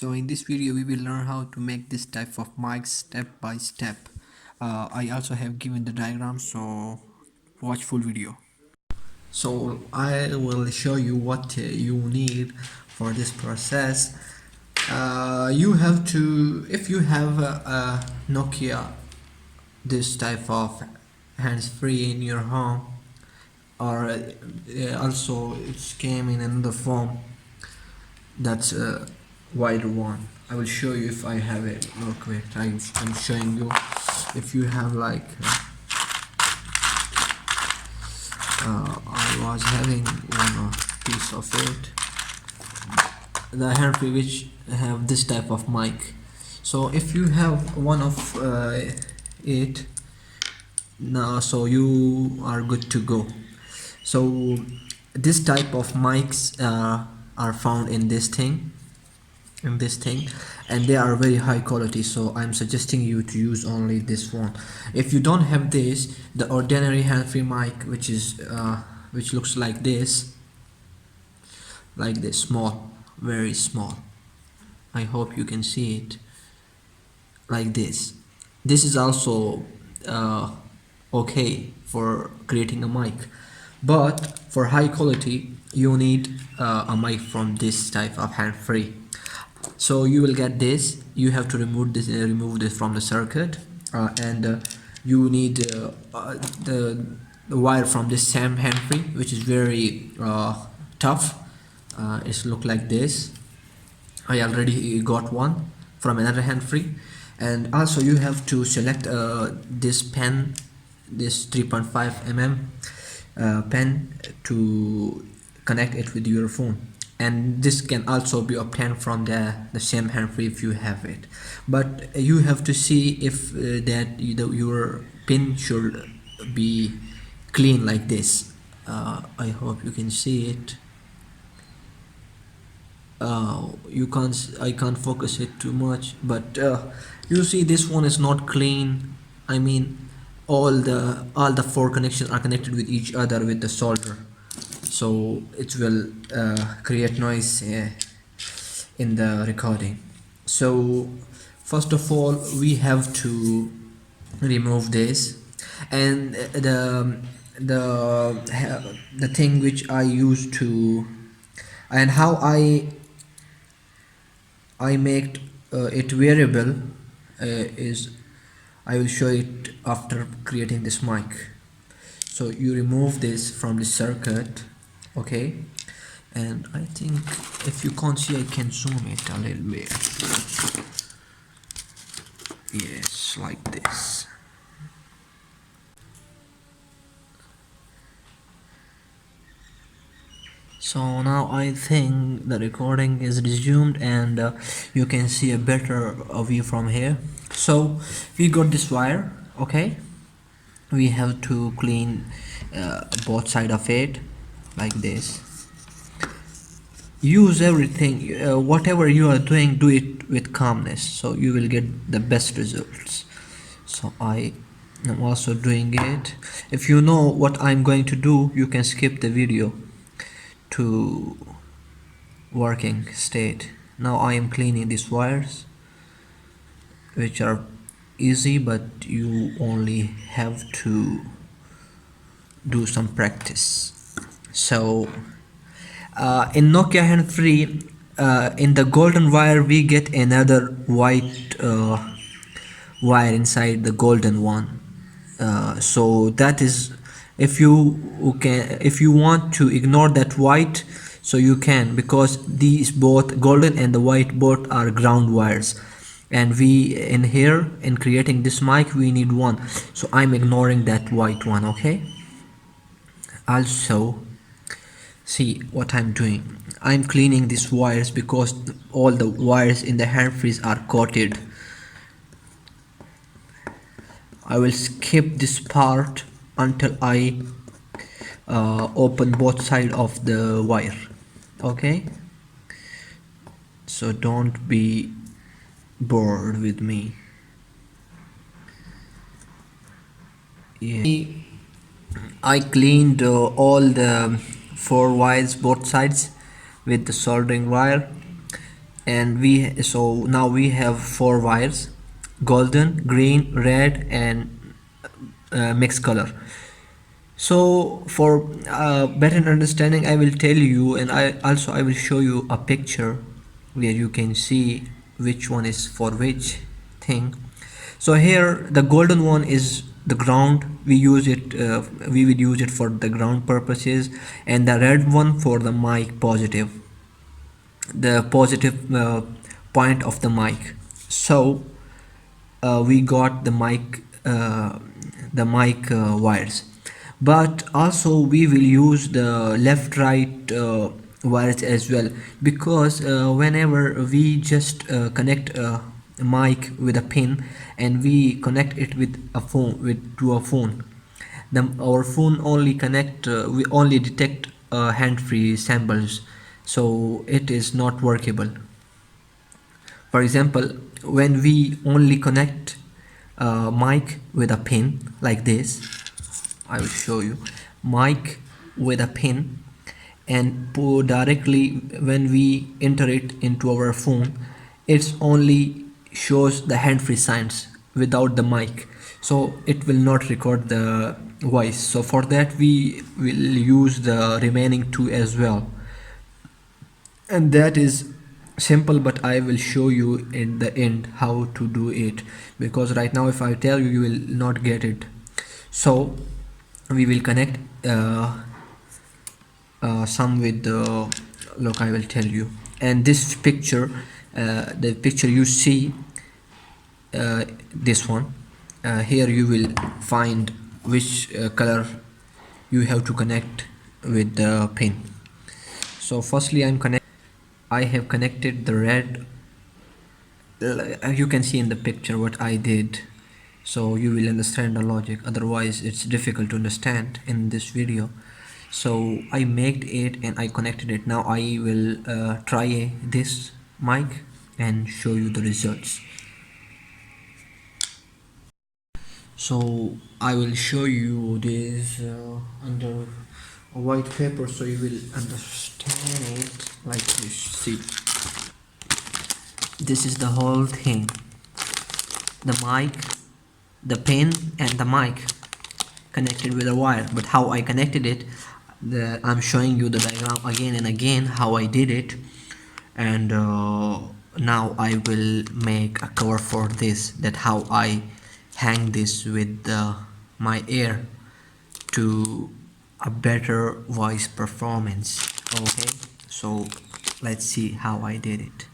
So in this video we will learn how to make this type of mic step by step. I also have given the diagram, so watch full video. So I will show you what you need for this process. You have to, if you have a Nokia, this type of hands-free in your home, or also it came in another form, that's a wider one. I will show you if I have it real quick. I'm showing you. If you have like I was having one piece of it, the handfree which have this type of mic. So if you have one of it now, so you are good to go. So this type of mics are found in this thing, and they are very high quality, so I'm suggesting you to use only this one. If you don't have this, the ordinary hand-free mic, which looks like this, small, very small. I hope you can see it like this. This is also okay for creating a mic, but for high quality you need a mic from this type of hand-free. So you will get this. You have to remove this from the circuit, and you need the wire from this same hand-free, which is very tough. It's look like this. I already got one from another hand-free. And also you have to select this pen, this 3.5 mm pen, to connect it with your phone. And this can also be obtained from the same hand-free if you have it, but you have to see if your pin should be clean like this. I hope you can see it. I can't focus it too much, but you see this one is not clean. I mean, all the four connections are connected with each other with the solder, so it will create noise in the recording. So first of all we have to remove this, and the thing which I use to, and how I make it variable is, I will show it after creating this mic. So you remove this from the circuit, okay, and I think if you can't see, I can zoom it a little bit. Yes, like this. So now I think the recording is resumed, and you can see a better view from here. So we got this wire, okay. We have to clean both sides of it like this. Use everything, whatever you are doing, do it with calmness, so you will get the best results. So I am also doing it. If you know what I'm going to do, you can skip the video to working state. Now I am cleaning these wires, which are easy, but you only have to do some practice. So in Nokia hand-free, in the golden wire we get another white wire inside the golden one. So that is, if you want to ignore that white, so you can, because these both golden and the white both are ground wires, and we in here in creating this mic we need one, so I'm ignoring that white one, okay. Also see what I'm doing. I'm cleaning these wires because all the wires in the hand-frees are coated. I will skip this part until I open both sides of the wire, okay. So don't be bored with me. Yeah. I cleaned all the four wires, both sides, with the soldering wire, and so now we have 4 wires: golden, green, red, and mixed color. So for better understanding, I will tell you, and I will show you a picture where you can see which one is for which thing. So here the golden one is the ground. We will use it for the ground purposes, and the red one for the mic positive, the positive point of the mic. So we got the mic wires, but also we will use the left right wires as well, because whenever we just connect a mic with a pin and we connect it with a phone, to a phone, our phone only we only detect hand-free samples, so it is not workable. For example, when we only connect a mic with a pin like this, I will show you mic with a pin, and directly when we enter it into our phone, it's only shows the hand-free signs without the mic, so it will not record the voice. So for that we will use the remaining two as well, and that is simple, but I will show you in the end how to do it, because right now if I tell you, you will not get it. So we will connect some with the look, I will tell you. And this picture, the picture you see, this one, here you will find which color you have to connect with the pin. So firstly I have connected the red. You can see in the picture what I did, so you will understand the logic, otherwise it's difficult to understand in this video. So I made it and I connected it. Now I will try this mic and show you the results. So I will show you this under a white paper, so you will understand it like this. See, this is the whole thing: the mic, the pin, and the mic connected with a wire. But how I connected it, I'm showing you the diagram again and again how I did it. And now I will make a cover for this, that how I hang this with my ear to a better voice performance. Okay, so let's see how I did it.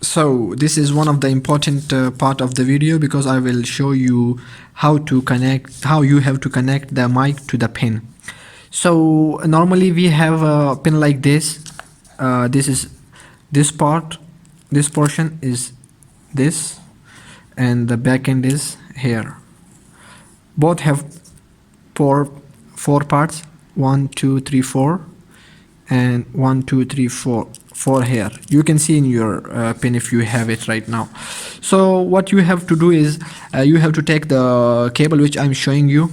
So this is one of the important part of the video, because I will show you how you have to connect the mic to the pin. So normally we have a pin like this. This portion is this, and the back end is here. Both have four parts: 1 2 3 4, and 1 2 3 4 here. You can see in your pin if you have it right now. So what you have to do is you have to take the cable which I'm showing you,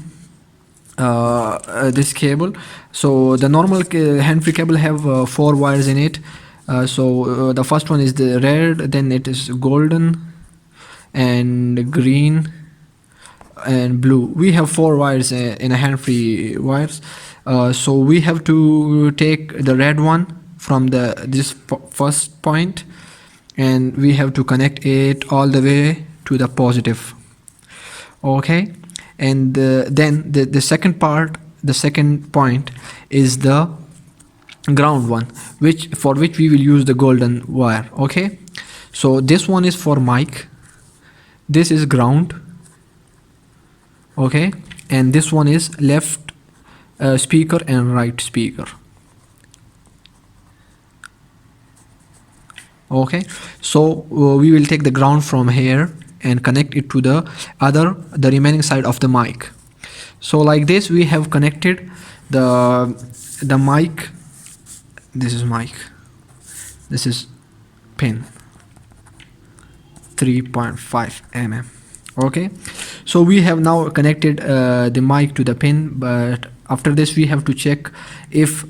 this cable. So the normal hand-free cable have 4 wires in it. So the first one is the red, then it is golden and green and blue. We have 4 wires in a hand-free wires. So we have to take the red one from this first point, and we have to connect it all the way to the positive. Okay, and then the second point is the ground one, for which we will use the golden wire. Okay, so this one is for mic, this is ground. Okay, and this one is left speaker and right speaker. Okay, so we will take the ground from here and connect it to the remaining side of the mic. So like this we have connected the mic. This is mic, this is pin, 3.5 mm. Okay, so we have now connected the mic to the pin, but after this we have to check if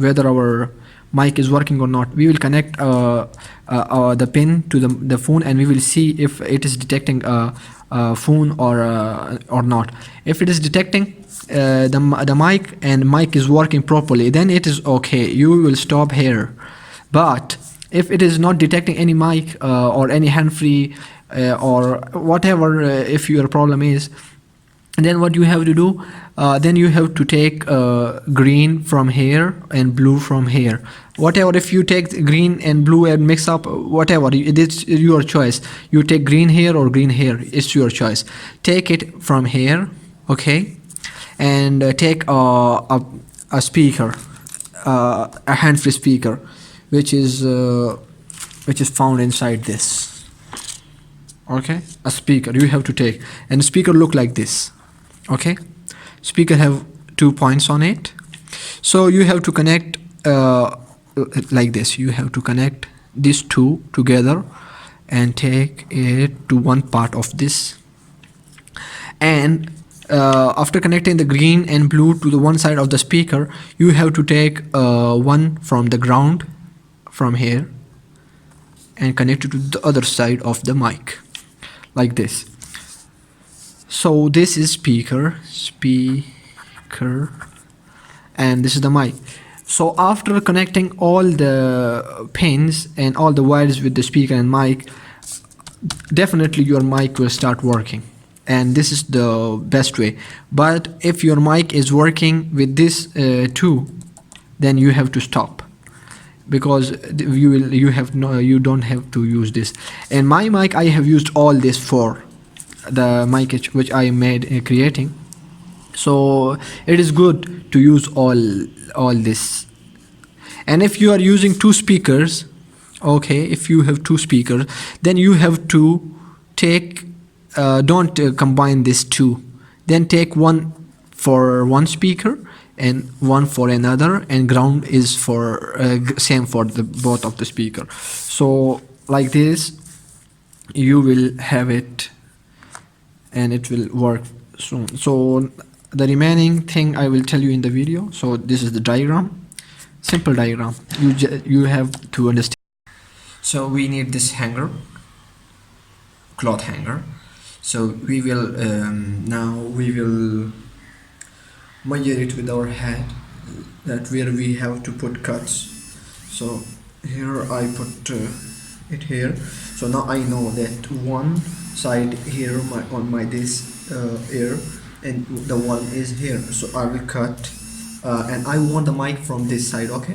whether our mic is working or not. We will connect the pin to the phone, and we will see if it is detecting a phone or not. If it is detecting the mic and mic is working properly, then it is okay, you will stop here. But if it is not detecting any mic or any hand-free or whatever, if your problem is, then what you have to do, then you have to take green from here and blue from here. Whatever, if you take green and blue and mix up, whatever, it is your choice. You take green here or green here, it's your choice. Take it from here, okay, and take a speaker, a hand-free speaker, which is found inside this. Okay, a speaker you have to take, and the speaker look like this. Okay, speaker have 2 points on it, so you have to connect like this. You have to connect these two together and take it to one part of this, and after connecting the green and blue to the one side of the speaker, you have to take one from the ground from here and connect it to the other side of the mic like this. So this is speaker, and this is the mic. So after connecting all the pins and all the wires with the speaker and mic, definitely your mic will start working, and this is the best way. But if your mic is working with this too, then you have to stop, because you don't have to use this. And my mic, I have used all this for the mic which I made creating, so it is good to use all this. And if you are using two speakers, okay, if you have two speakers, then you have to take don't combine these two, then take one for one speaker and one for another, and ground is for same for the both of the speaker. So like this you will have it, and it will work soon. So the remaining thing I will tell you in the video. So this is the diagram, simple diagram. You have to understand. So we need this hanger, cloth hanger. So we will now we will measure it with our head, that where we have to put cuts. So here I put it here. So now I know that one side here on my this ear, and the one is here. So I will cut, and I want the mic from this side, okay,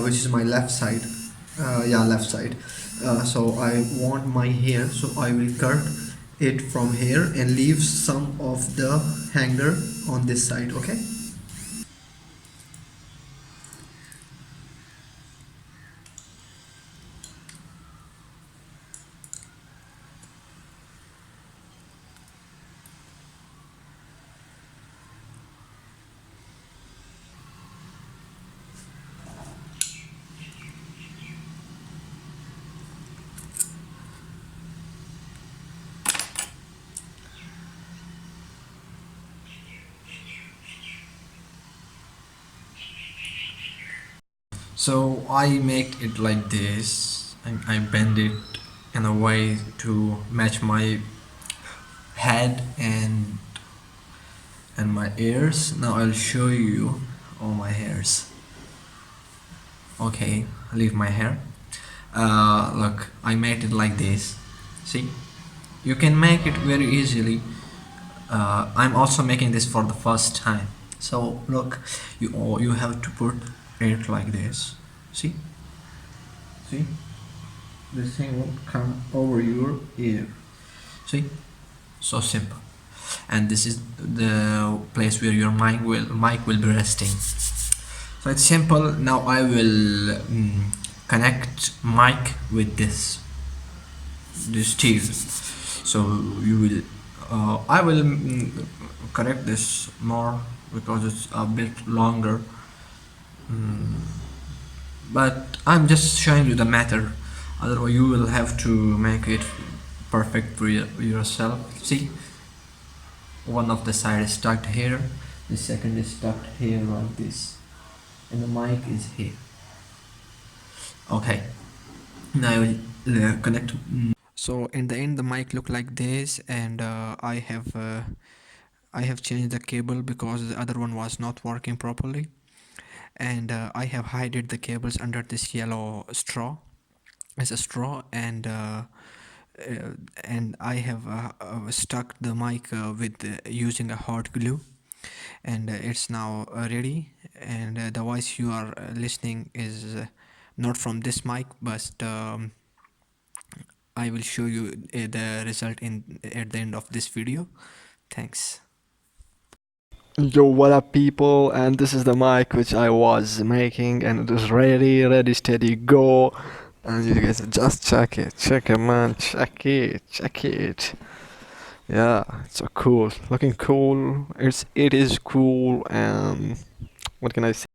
which is my left side. Left side. So I want my hair, so I will cut it from here and leave some of the hanger on this side, okay. So I make it like this, and I bend it in a way to match my head and my ears. Now I'll show you all my hairs. Okay, leave my hair. Look, I made it like this. See, you can make it very easily. I'm also making this for the first time. So look, you have to put it like this. See, this thing will come over your ear. See, so simple. And this is the place where your mic will be resting. So it's simple. Now I will connect mic with this steel. So you will I will correct this more because it's a bit longer, but I'm just showing you the matter. Otherwise you will have to make it perfect for yourself. See, one of the side is stuck here, the second is stuck here like this, and the mic is here. Okay, now I will connect. So in the end, the mic looked like this, and I have changed the cable because the other one was not working properly, and I have hided the cables under this yellow straw as a straw, and I have stuck the mic with using a hot glue, and it's now ready. And the voice you are listening is not from this mic, but I will show you the result in at the end of this video. Thanks. Yo, what up, people? And this is the mic which I was making, and it is ready, steady, go. And you guys just check it, man, check it. Yeah, it's so cool, looking cool. It is cool, and what can I say?